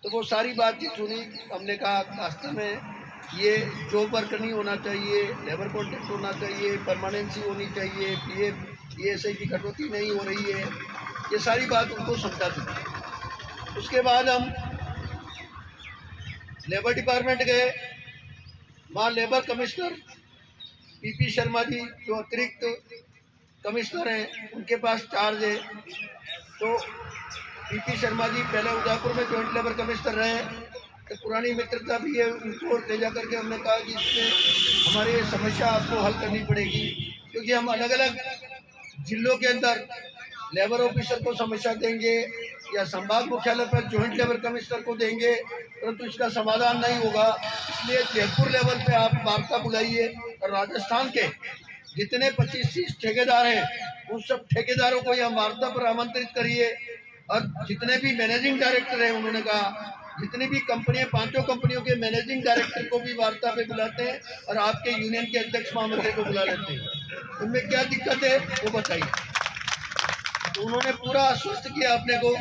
तो वो सारी बातचीत सुनी। हमने कहा वास्तव में ये जॉब वर्क नहीं होना चाहिए, लेबर कॉन्ट्रैक्ट होना चाहिए, परमानेंसी होनी चाहिए, पीएफ ईएसआई की कटौती नहीं हो रही है, ये सारी बात उनको समझा दी। उसके बाद हम लेबर डिपार्टमेंट गए। वहाँ labour commissioner PP Sharma ji जो अतिरिक्त कमिश्नर हैं, उनके पास चार्ज है। तो पीपी शर्मा जी पहले उदयपुर में जॉइंट लेबर कमिश्नर रहे, तो पुरानी मित्रता भी है, उनको ले जा करके हमने कहा कि इसमें हमारी समस्या आपको हल करनी पड़ेगी, क्योंकि हम अलग अलग जिलों के अंदर लेबर ऑफिसर को समस्या देंगे या संभाग मुख्यालय पर जॉइंट लेबर कमिश्नर को देंगे, परंतु इसका समाधान नहीं होगा। इसलिए जयपुर लेवल पे आप वार्ता बुलाइए और राजस्थान के जितने 25-30 ठेकेदार हैं उन सब ठेकेदारों को यह वार्ता पर आमंत्रित करिए, और जितने भी मैनेजिंग डायरेक्टर हैं, उन्होंने कहा जितनी भी कंपनियां, 5 कंपनियों के मैनेजिंग डायरेक्टर को भी वार्ता पे बुलाते हैं और आपके यूनियन के अध्यक्ष महामंत्री को बुला लेते हैं। उनमें क्या दिक्कत है वो बताइए। तो उन्होंने पूरा आश्वस्त किया अपने को,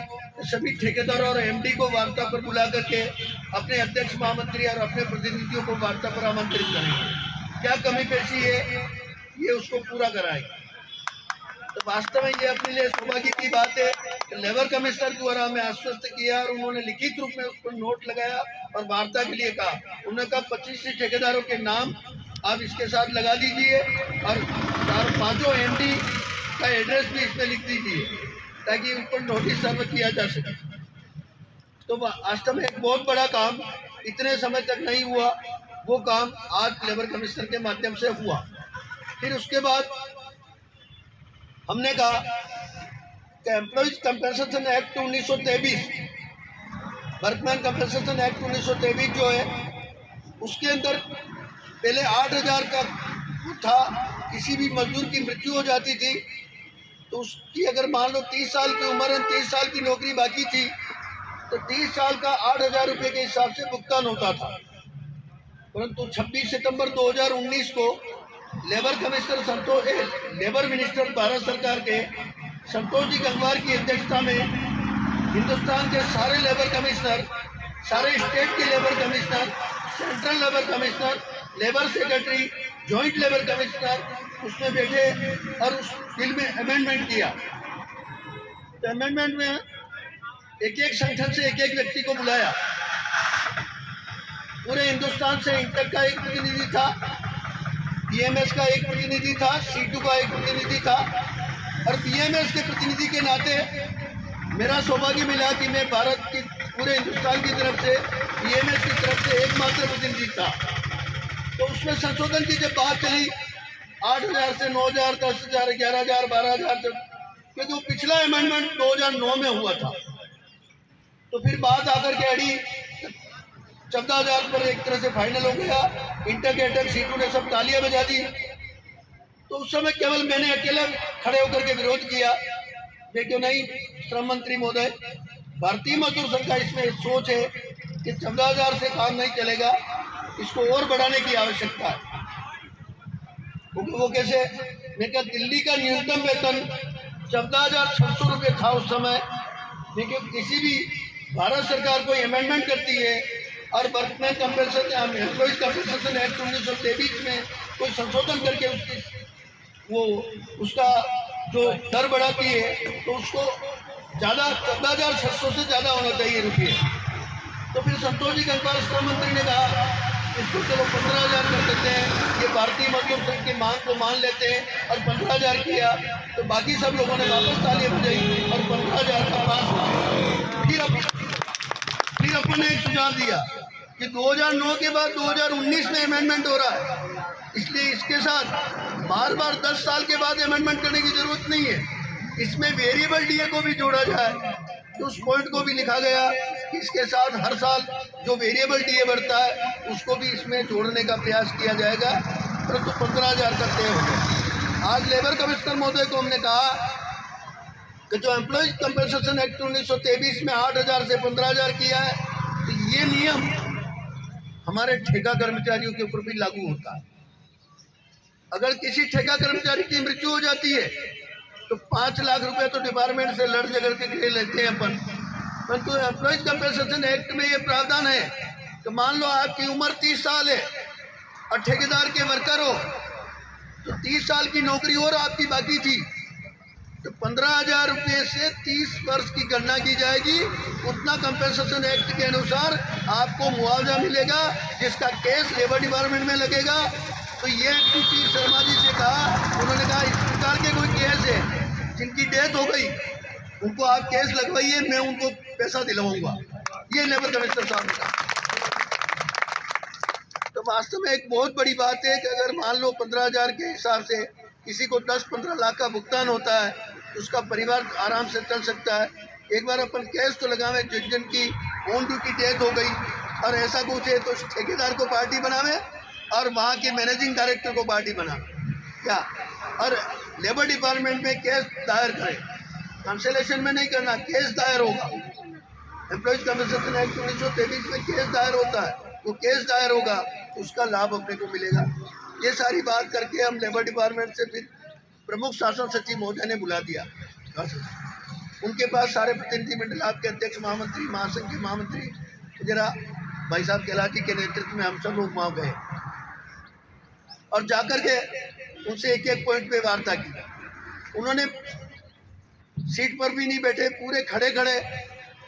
सभी ठेकेदारों और एमडी को वार्ता पर बुला करके अपने अध्यक्ष महामंत्री और अपने प्रतिनिधियों को वार्ता पर आमंत्रित करेंगे। क्या कमी पेशी है ये उसको पूरा कराएंगे। तो वास्तव में ये अपने लिए सौभाग्य की बात है कि लेबर कमिश्नर द्वारा हमें आश्वस्त किया और उन्होंने लिखित रूप में उस पर नोट लगाया और वार्ता के लिए कहा। उन्होंने कहा 25 ठेकेदारों के नाम आप इसके साथ लगा दीजिए और 4-5 एमडी का एड्रेस भी इसमें लिख दीजिए ताकि उन पर नोटिस सर्व किया जा सके। तो वास्तव में एक बहुत बड़ा काम इतने समय तक नहीं हुआ, वो काम आज लेबर कमिश्नर के माध्यम से हुआ। फिर उसके बाद हमने कहा कि employees compensation act 1923, workman compensation act 1923 जो है, उसके अंदर पहले 8,000 का था। किसी भी मजदूर की मृत्यु हो जाती थी तो उसकी अगर मान लो 30 साल की उम्र है, 30 साल की नौकरी बाकी थी, तो 30 साल का 8,000 रुपये के हिसाब से भुगतान होता था। परंतु 26 सितंबर 2019 को labour commissioner labour minister Bharat सरकार के संतोष जी गंगवार की अध्यक्षता में हिंदुस्तान के सारे लेबर कमिश्नर, सारे स्टेट के labour commissioner, central labour commissioner, labour secretary, joint labour commissioner उसमें बैठे और उस बिल में अमेंडमेंट किया। तो अमेंडमेंट में एक एक संगठन से एक एक व्यक्ति को बुलाया। पूरे हिंदुस्तान से इंटक का एक प्रतिनिधि था, बीएमएस का एक प्रतिनिधि था, सीटू का एक प्रतिनिधि था, और बीएमएस के प्रतिनिधि के नाते मेरा सौभाग्य मिला कि मैं भारत की पूरे हिंदुस्तान की तरफ से बीएमएस की तरफ से एकमात्र प्रतिनिधि था। तो उसमें संशोधन की जब बात चली 8,000 से 9,000, 10,000, 11,000, 12,000 तक, क्योंकि वो पिछला अमेंडमेंट 2009 में हुआ था। तो फिर बात आकर के अड़ी 14,000 पर एक तरह से फाइनल हो गया। इंटर के अटक सीटू ने सब तालियां बजा दी। तो उस समय केवल मैंने अकेला खड़े होकर के विरोध किया। देखियो नहीं श्रम मंत्री महोदय, भारतीय मजदूर संघ का इसमें सोच है कि 14,000 से काम नहीं चलेगा, इसको और बढ़ाने की आवश्यकता है। वो कैसे? मैं क्या, दिल्ली का न्यूनतम वेतन 14,600 रुपये था उस समय। लेकिन किसी भी भारत सरकार कोई अमेंडमेंट करती है और workman compensation, employees compensation act 1923 में कोई संशोधन करके उसका जो दर बढ़ाती है, तो उसको ज़्यादा 14,600 से ज़्यादा होना चाहिए रुपये। तो फिर संतोष जी गंगवार श्रम मंत्री ने कहा इसको चलो 15,000 कर देते हैं। ये भारतीय मजदूर संघ की मांग को मान लेते हैं और 15,000 किया। तो बाकी सब लोगों ने वापस तालियां बजाई और 15,000 का पास हुआ। फिर अपन ने एक सुझाव दिया कि 2009 के बाद 2019 में अमेंडमेंट हो रहा है, इसलिए इसके साथ बार बार 10 साल के बाद अमेंडमेंट करने की जरूरत नहीं है। इसमें वेरिएबल डीए को भी जोड़ा जाए। तो उस पॉइंट को भी लिखा गया कि इसके साथ हर साल जो वेरिएबल डीए बढ़ता है उसको भी इसमें जोड़ने का प्रयास किया जाएगा। परंतु 15,000 तक तय हो गया। आज लेबर कमिश्नर महोदय को हमने कहा कि जो एम्प्लॉइज कंपनसेशन एक्ट 1923 में 8,000 से 15,000 किया है, तो ये नियम हमारे ठेका कर्मचारियों के ऊपर भी लागू होता है। अगर किसी ठेका कर्मचारी की मृत्यु हो जाती है तो 5 लाख रुपए तो डिपार्टमेंट से लड़ झगड़ के ले लेते हैं अपन, परंतु एम्प्लॉयज कंपनसेशन एक्ट में ये प्रावधान है कि मान लो आपकी उम्र 30 साल है और ठेकेदार के वर्कर हो, तो 30 साल की नौकरी और आपकी बाकी थी, तो 15,000 रुपये से 30 वर्ष की गणना की जाएगी। उतना कंपनसेशन एक्ट के अनुसार आपको मुआवजा मिलेगा, जिसका केस लेबर डिपार्टमेंट में लगेगा। तो ये पीपी शर्मा जी से कहा, उन्होंने कहा इस प्रकार के कोई केस है जिनकी डेथ हो गई, उनको आप केस लगवाइए, मैं उनको पैसा दिलवाऊंगा। ये लेबर कमिश्नर साहब ने कहा। तो वास्तव में एक बहुत बड़ी बात है कि अगर मान लो 15,000 के हिसाब से किसी को 10-15 लाख का भुगतान होता है, तो उसका परिवार आराम से चल सकता है। एक बार अपन केस तो लगावे, जिनकी ऑन ड्यूटी डेथ हो गई और ऐसा कुछ है, तो ठेकेदार को पार्टी बनावे और वहाँ के मैनेजिंग डायरेक्टर को पार्टी बनावे क्या, और लेबर डिपार्टमेंट में केस दायर करें। कंसलेशन में नहीं करना, केस दायर होगा। एम्प्लॉयज कंपनसेशन एक्ट 1923 में केस दायर होता है, वो केस दायर होगा, उसका लाभ अपने को मिलेगा। ये सारी बात करके हम लेबर डिपार्टमेंट से फिर प्रमुख शासन सचिव महोदय ने बुला दिया। उनके पास सारे प्रतिनिधि मंडल, आपके अध्यक्ष महामंत्री, महासंघ के महामंत्री जरा भाई साहब केलाटी के नेतृत्व में हम सब लोग वहाँ गए और जाकर के उनसे एक एक पॉइंट पे वार्ता की। उन्होंने सीट पर भी नहीं बैठे, पूरे खड़े खड़े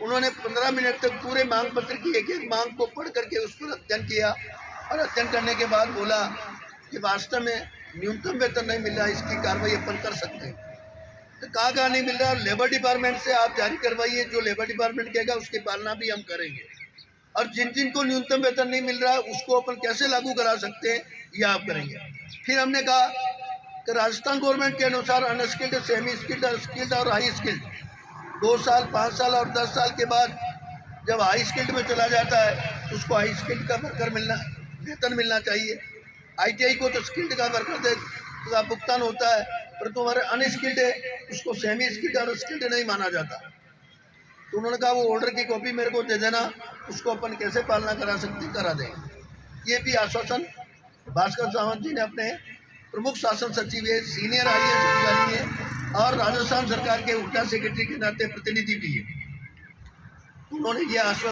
उन्होंने 15 मिनट तक पूरे मांग पत्र की एक एक मांग को पढ़ करके उस पर अध्ययन किया और अध्ययन करने के बाद बोला कि वास्तव में न्यूनतम वेतन नहीं मिल रहा, इसकी कार्रवाई अपन कर सकते हैं। तो कहाँ नहीं मिल रहा, लेबर डिपार्टमेंट से आप जारी करवाइए, जो लेबर डिपार्टमेंट कहेगा उसकी पालना भी हम करेंगे। और जिन जिन को न्यूनतम वेतन नहीं मिल रहा उसको अपन कैसे लागू करा सकते हैं, ये आप करेंगे। फिर हमने कहा कि राजस्थान गवर्नमेंट के अनुसार अनस्किल्ड, सेमी स्किल्ड, स्किल्ड और हाई स्किल्ड 2 साल, 5 साल और 10 साल के बाद जब हाई स्किल्ड में चला जाता है तो उसको हाई स्किल्ड का वर्कर मिलना, वेतन मिलना चाहिए। ITI को तो स्किल्ड का वर्कर का भुगतान होता है, पर तुम्हारे अनस्किल्ड है उसको सेमी स्किल्ड और स्किल्ड नहीं माना जाता। तो उन्होंने कहा वो ऑर्डर की कॉपी मेरे को दे देना, उसको अपन कैसे पालना करा सकते करा देंगे। ये भी आश्वासन भास्कर सावंत जी ने अपने प्रमुख शासन सचिव है, सीनियर IAS अधिकारी है और राजस्थान सरकार के ऊर्जा सेक्रेटरी के नाते प्रतिनिधि भी है, उन्होंने ये आश्वासन